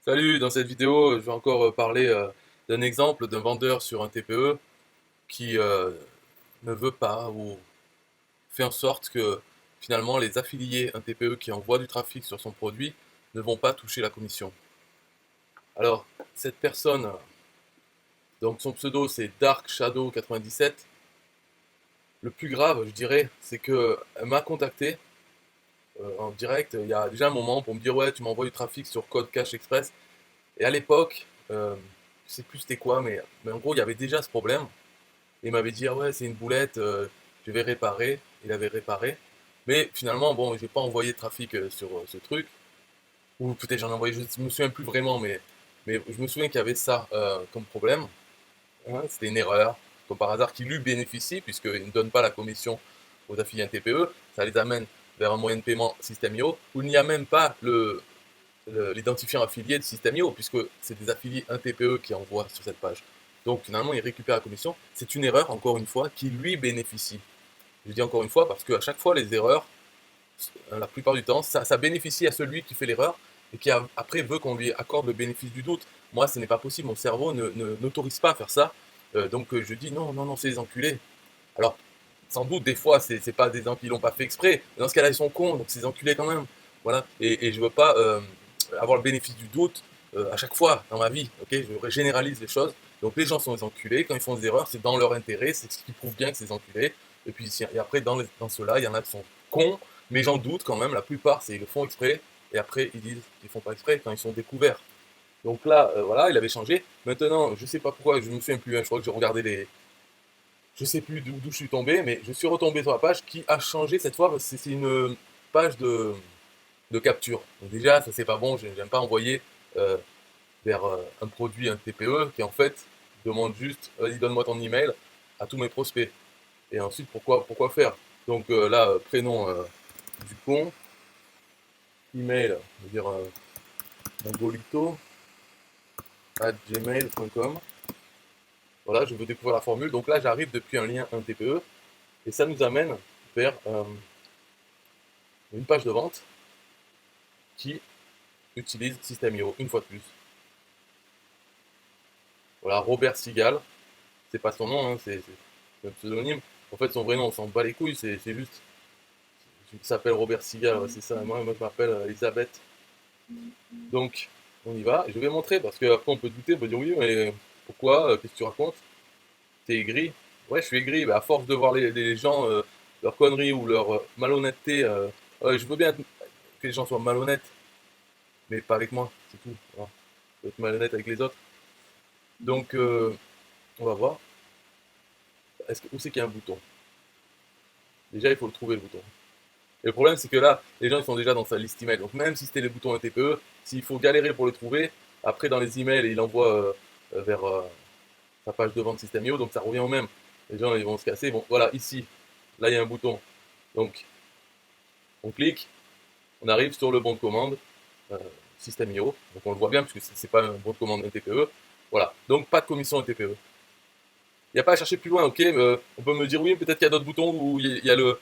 Salut, dans cette vidéo, je vais encore parler d'un exemple d'un vendeur sur un TPE qui ne veut pas ou fait en sorte que finalement les affiliés un TPE qui envoient du trafic sur son produit ne vont pas toucher la commission. Alors, cette personne, donc son pseudo c'est Dark Shadow 97. Le plus grave, je dirais, c'est qu'elle m'a contacté en direct il y a déjà un moment pour me dire ouais, tu m'envoies du trafic sur Code Cash Express. Et à l'époque, je sais plus c'était quoi, mais en gros, il y avait déjà ce problème. Il m'avait dit, ah ouais, c'est une boulette, je vais réparer. Il avait réparé. Mais finalement, bon, j'ai pas envoyé de trafic sur ce truc. Ou peut-être j'en ai envoyé, je me souviens plus vraiment, mais je me souviens qu'il y avait ça comme problème. Hein, c'était une erreur, comme par hasard, qui lui bénéficie, puisqu'il ne donne pas la commission aux affiliés TPE. Ça les amène vers un moyen de paiement System.io, où il n'y a même pas l'identifiant affilié de System.io, puisque c'est des affiliés 1 TPE qui envoient sur cette page. Donc finalement, il récupère la commission. C'est une erreur, encore une fois, qui lui bénéficie. Je dis encore une fois parce qu'à chaque fois, les erreurs, la plupart du temps, ça bénéficie à celui qui fait l'erreur et qui après veut qu'on lui accorde le bénéfice du doute. Moi, ce n'est pas possible, mon cerveau n'autorise pas à faire ça. Donc je dis non, non, non, c'est des enculés. Alors, sans doute, des fois, c'est pas des gens qui l'ont pas fait exprès. Mais dans ce cas-là, ils sont cons, donc c'est des enculés quand même. Voilà. Et je veux pas avoir le bénéfice du doute à chaque fois dans ma vie. Ok, je généralise les choses. Donc les gens sont des enculés. Quand ils font des erreurs, c'est dans leur intérêt. C'est ce qui prouve bien que c'est des enculés. Et puis et après, dans ceux-là, il y en a qui sont cons, mais j'en doute quand même. La plupart, ils le font exprès. Et après, ils disent qu'ils font pas exprès quand ils sont découverts. Donc là, voilà, il avait changé. Maintenant, je sais pas pourquoi, je me souviens plus. Hein, je crois que j'ai regardé les, je sais plus d'où je suis tombé, mais je suis retombé sur la page qui a changé cette fois. C'est une page de capture. Donc déjà, ça c'est pas bon. J'aime pas envoyer vers un produit, un TPE qui en fait demande juste, vas-y, donne-moi ton email à tous mes prospects. Et ensuite, pourquoi faire? Donc là, prénom du con, email, je veux dire mongolito@gmail.com. Voilà, je veux découvrir la formule. Donc là, j'arrive depuis un lien, un TPE, et ça nous amène vers une page de vente qui utilise System.io une fois de plus. Voilà, Robert Sigal, c'est pas son nom, hein, c'est un pseudonyme. En fait, son vrai nom, on s'en bat les couilles, c'est juste. Il s'appelle Robert Sigal, ouais, c'est ça. Moi je m'appelle Elisabeth. Donc, on y va. Et je vais montrer parce qu'après, on peut douter, on peut dire oui, mais pourquoi qu'est-ce que tu racontes? T'es aigri? Ouais, je suis aigri. Bah, à force de voir les gens, leurs conneries ou leur malhonnêteté, je veux bien que les gens soient malhonnêtes, mais pas avec moi, c'est tout. Voilà. Je veux être malhonnête avec les autres. Donc, on va voir. Où c'est qu'il y a un bouton? Déjà, il faut le trouver, le bouton. Et le problème, c'est que là, les gens ils sont déjà dans sa liste email. Donc, même si c'était les boutons TPE, s'il faut galérer pour le trouver, après, dans les emails, il envoie vers sa page de vente System.io, donc ça revient au même. Les gens, ils vont se casser. Bon, voilà, ici, là, il y a un bouton. Donc, on clique, on arrive sur le bon de commande euh, System.io. Donc, on le voit bien, parce que c'est pas un bon de commande TPE. Voilà, donc pas de commission TPE. Il n'y a pas à chercher plus loin, ok? On peut me dire oui, peut-être qu'il y a d'autres boutons où il y a le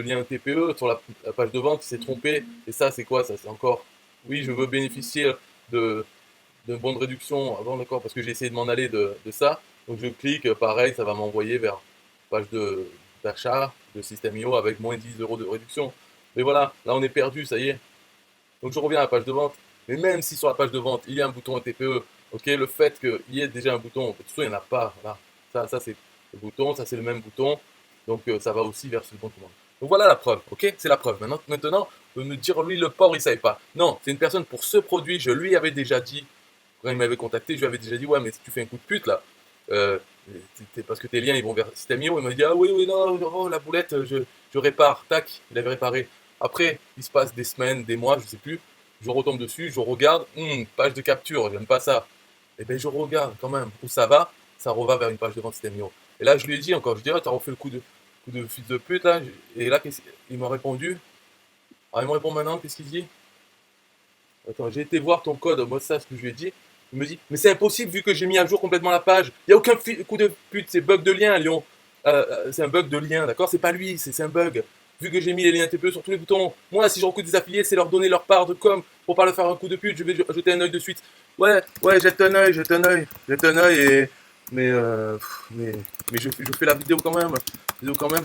lien TPE sur la page de vente qui s'est trompé. Et ça, c'est quoi? Ça, c'est encore, oui, je veux bénéficier de d'une bonne réduction. Ah bon, d'accord, parce que j'ai essayé de m'en aller de ça. Donc je clique, pareil, ça va m'envoyer vers page d'achat de System.io avec moins 10 euros de réduction. Mais voilà, là on est perdu, ça y est. Donc je reviens à la page de vente. Mais même si sur la page de vente, il y a un bouton TPE, ok, le fait qu'il y ait déjà un bouton, de toute façon, il n'y en a pas. Voilà. Ça c'est le bouton, ça c'est le même bouton. Donc ça va aussi vers ce bon de commande. Donc voilà la preuve, ok? C'est la preuve. Maintenant, on peut me dire, lui, le pauvre, il ne savait pas. Non, c'est une personne pour ce produit, je lui avais déjà dit, quand il m'avait contacté, je lui avais déjà dit, ouais, mais si tu fais un coup de pute, là, euh, parce que tes liens, ils vont vers System.io, il m'a dit, ah oui, oui, non, oh, la boulette, je répare. Tac, il avait réparé. Après, il se passe des semaines, des mois, je sais plus. Je retombe dessus, je regarde, page de capture, j'aime pas ça. Et bien je regarde quand même où ça reva vers une page de vente System.io. Et là je lui ai dit encore, je dis, ah, t'as refait le coup de fils de pute là. Et là, il m'a répondu. Ah, il me répond maintenant, qu'est-ce qu'il dit? Attends, j'ai été voir ton code, moi ça, ce que je lui ai dit. Il me dit, mais c'est impossible vu que j'ai mis à jour complètement la page. Il n'y a aucun coup de pute, c'est bug de lien, Lyon. C'est un bug de lien, d'accord? C'est pas lui, c'est un bug. vu que j'ai mis les liens TPE sur tous les boutons. Moi, si je recrute des affiliés, c'est leur donner leur part de com pour pas leur faire un coup de pute. Je vais jeter un œil de suite. Ouais, jette un œil, mais je fais la vidéo quand même,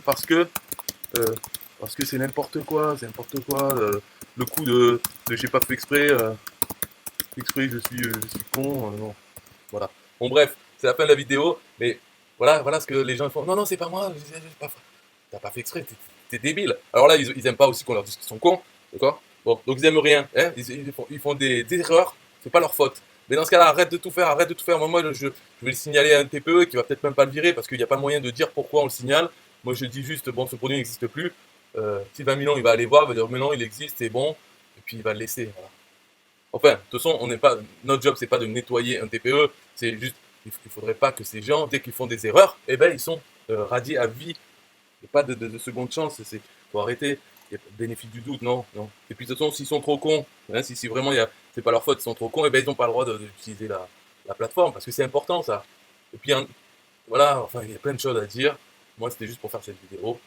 parce que c'est n'importe quoi, le coup de j'ai pas fait exprès, je suis con, non, voilà. Bon bref, c'est la fin de la vidéo, mais voilà ce que les gens font. Non, c'est pas moi, t'as pas fait exprès, t'es débile. Alors là, ils aiment pas aussi qu'on leur dise qu'ils sont cons, d'accord? Bon, donc ils aiment rien, hein, ils font des erreurs, c'est pas leur faute. Mais dans ce cas-là, arrête de tout faire. Moi, je vais le signaler à un TPE qui va peut-être même pas le virer parce qu'il n'y a pas moyen de dire pourquoi on le signale. Moi, je dis juste, bon, ce produit n'existe plus. Sylvain Milon, il va aller voir, il va dire, mais non, il existe, c'est bon. Et puis, il va le laisser. Voilà. Enfin, de toute façon, notre job, c'est pas de nettoyer un TPE. C'est juste, il faudrait pas que ces gens, dès qu'ils font des erreurs, ils sont radiés à vie. Il n'y a pas de seconde chance. Faut arrêter. Il y a bénéfice du doute, non. Et puis de toute façon, s'ils sont trop cons, hein, si vraiment c'est pas leur faute, ils sont trop cons, ils n'ont pas le droit d'utiliser la plateforme, parce que c'est important ça. Et puis voilà, enfin il y a plein de choses à dire. Moi c'était juste pour faire cette vidéo.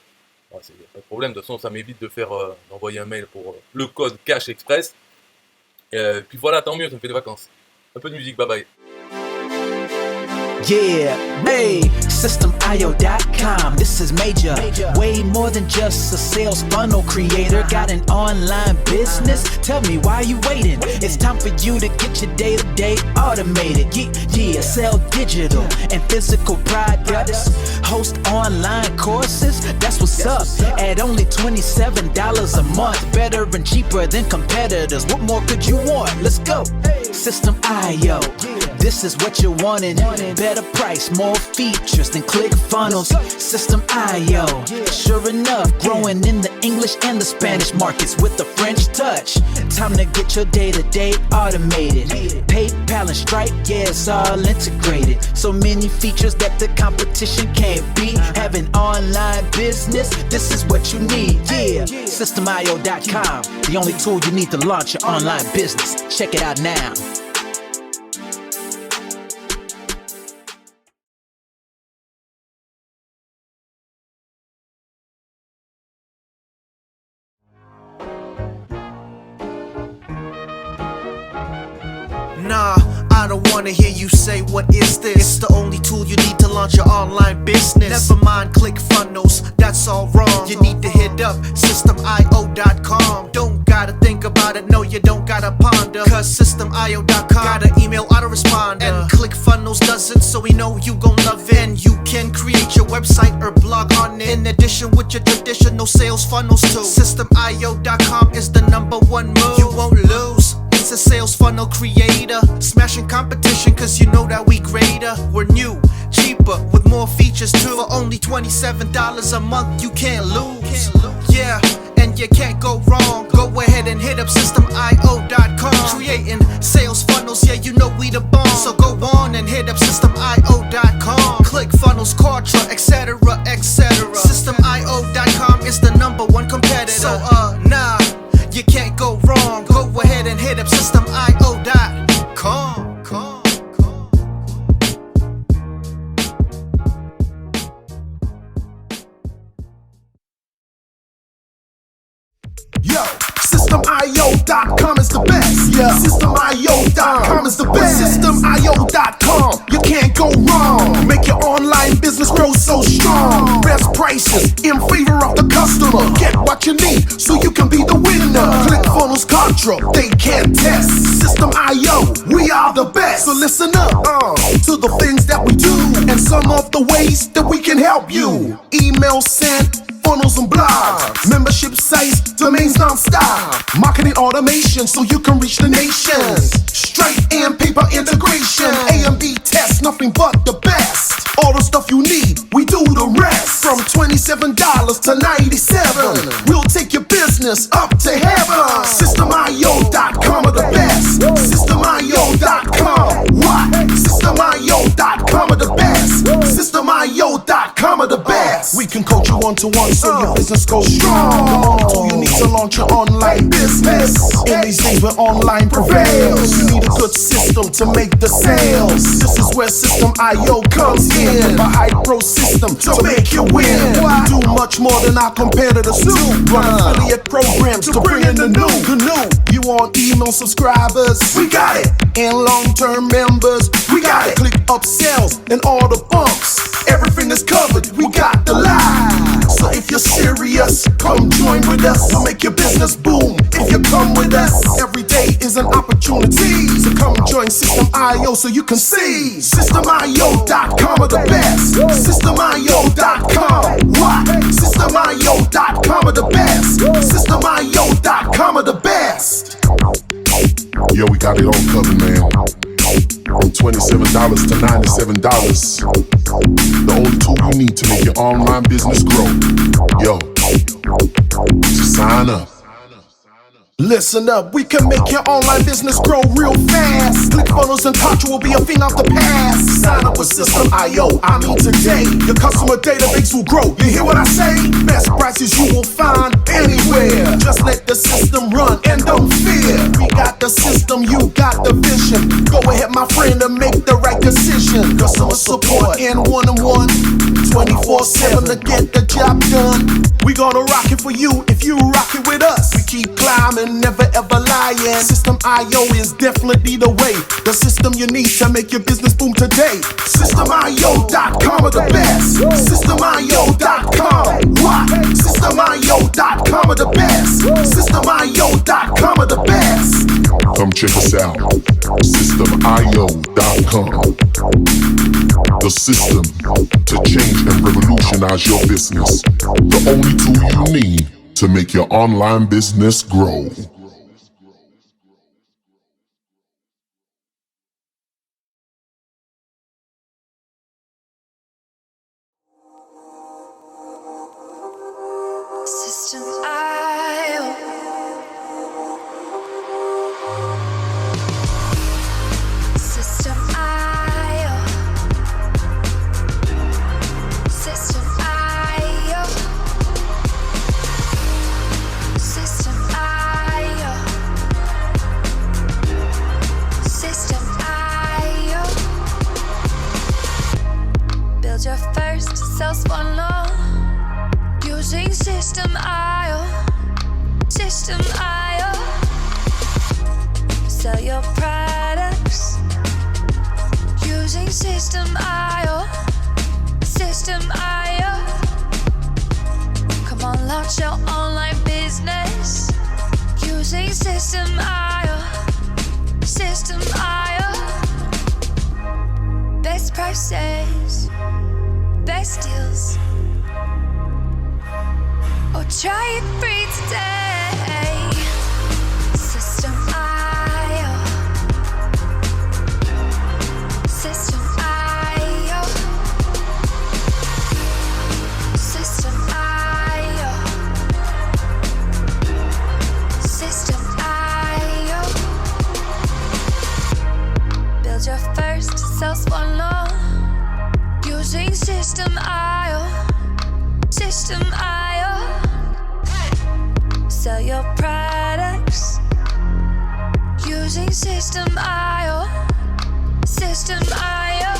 Il n'y a pas de problème, de toute façon ça m'évite d'envoyer un mail pour le code Cash Express. Puis voilà, tant mieux, ça me fait des vacances. Un peu de musique, bye bye. Yeah, hey, SystemIO.com, this is major. Way more than just a sales funnel creator. Got an online business? Tell me, why are you waiting? It's time for you to get your day-to-day automated. Yeah, sell digital and physical products. Host online courses, that's what's up. At only $27 a month. Better and cheaper than competitors. What more could you want? Let's go. System.io, this is what you're wanting. Better price, more features than ClickFunnels. System.io, sure enough, growing in the English and the Spanish markets with the French touch. Time to get your day-to-day automated. PayPal and Stripe, yeah, it's all integrated. So many features that the competition can't beat. Have an online business, this is what you need. Yeah, System.io.com, the only tool you need to launch your online business. Check it out now. Nah, I don't wanna hear you say what is this. It's the only tool you need to launch your online business. Never mind ClickFunnels, that's all wrong. You need to hit up SystemIO.com. Don't gotta think about it, no you don't gotta ponder. Cause SystemIO.com got an email autoresponder. And ClickFunnels does it, so we know you gon' love it. And you can create your website or blog on it, in addition with your traditional sales funnels too. SystemIO.com is the #1 move. You won't lose. It's a sales funnel creator, smashing competition cause you know that we greater. We're new, cheaper, with more features too. For only $27 a month, you can't lose. Yeah, and you can't go wrong. Go ahead and hit up SystemIO.com. Creating sales funnels, yeah, you know we the bomb. So go on and hit up SystemIO.com. ClickFunnels, Kartra, etc, etc. SystemIO.com is the #1 competitor. So nah, you can't go wrong. Go ahead and hit up SystemIO.com. Yo, SystemIO.com is the best. Yeah, SystemIO.com is the best. SystemIO.com, you can't go wrong. Make your online business grow so strong. Best prices in favor of the customer. Get what you need so you can be the winner. ClickFunnels, Kartra, they can't test. System.io, we are the best. So listen up to the things that we do and some of the ways that we can help you. Email sent, funnels and blogs, membership sites, domains non-stop, marketing automation so you can reach the nations, Stripe and paper integration, A&B tests, nothing but the best. All the stuff you need, we do the rest. From $27 to $97, we'll take your business up to heaven. SystemIO.com are the best. SystemIO.com, what? SystemIO.com are the best. SystemIO.com are the best. We can coach you one-to-one so your business goes strong. The only tool you need to launch your online business. In these days where online prevails, you need a good system to to make the sales. This is where System IO comes in. A high-pro system to make you win. We do much more than our competitors do. Run affiliate programs to bring in the new. You want email subscribers? We got it. And long-term members? We got it. Click upsells and all the bumps. Everything is covered. We got the line. So if you're serious, come join with us. We'll make your business boom. If you come with us, every day is an opportunity. So come join System IO so you can see. SystemIO.com are the best. SystemIO.com. What? SystemIO.com are the best. SystemIO.com are the best. Yo, we got it all covered, man. From $27 to $97. The only tool you need to make your online business grow. Yo, just sign up. Listen up, we can make your online business grow real fast. ClickFunnels and Contra will be a thing of the past. Sign up with System IO, I mean today. Your customer database will grow, you hear what I say? Best prices you will find anywhere. Just let the system run and don't fear. We got the system, you got the vision. Go ahead my friend and make the right decision. Customer support and one-on-one 24/7 to get the job done. We gonna rock it for you if you rock it with us. We keep climbing, never ever lying. System IO is definitely the way. The system you need to make your business boom today. SystemIO.com are the best. SystemIO.com. What? SystemIO.com are the best. SystemIO.com are the best. Come check us out. SystemIO.com. The system to change and revolutionize your business. The only tool you need to make your online business grow. System IO. System IO. System IO. System IO. System IO. Build your first sales funnel using System IO. System IO. Sell your products using System IO. System IO. Come on, launch your online business using System IO. System IO. Best prices, best deals. Or try it free today. System IO. System IO. System IO. System IO. Build your first sales funnel using System IO. System IO. Sell your products using System IO. System IO.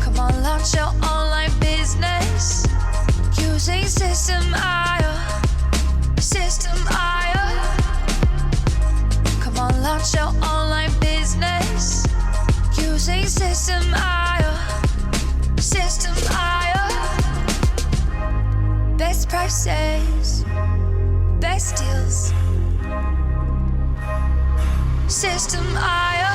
Come on, launch your online business using System IO. System IO. Come on, launch your online business using System IO. System IO. Best prices, best deals. System IO.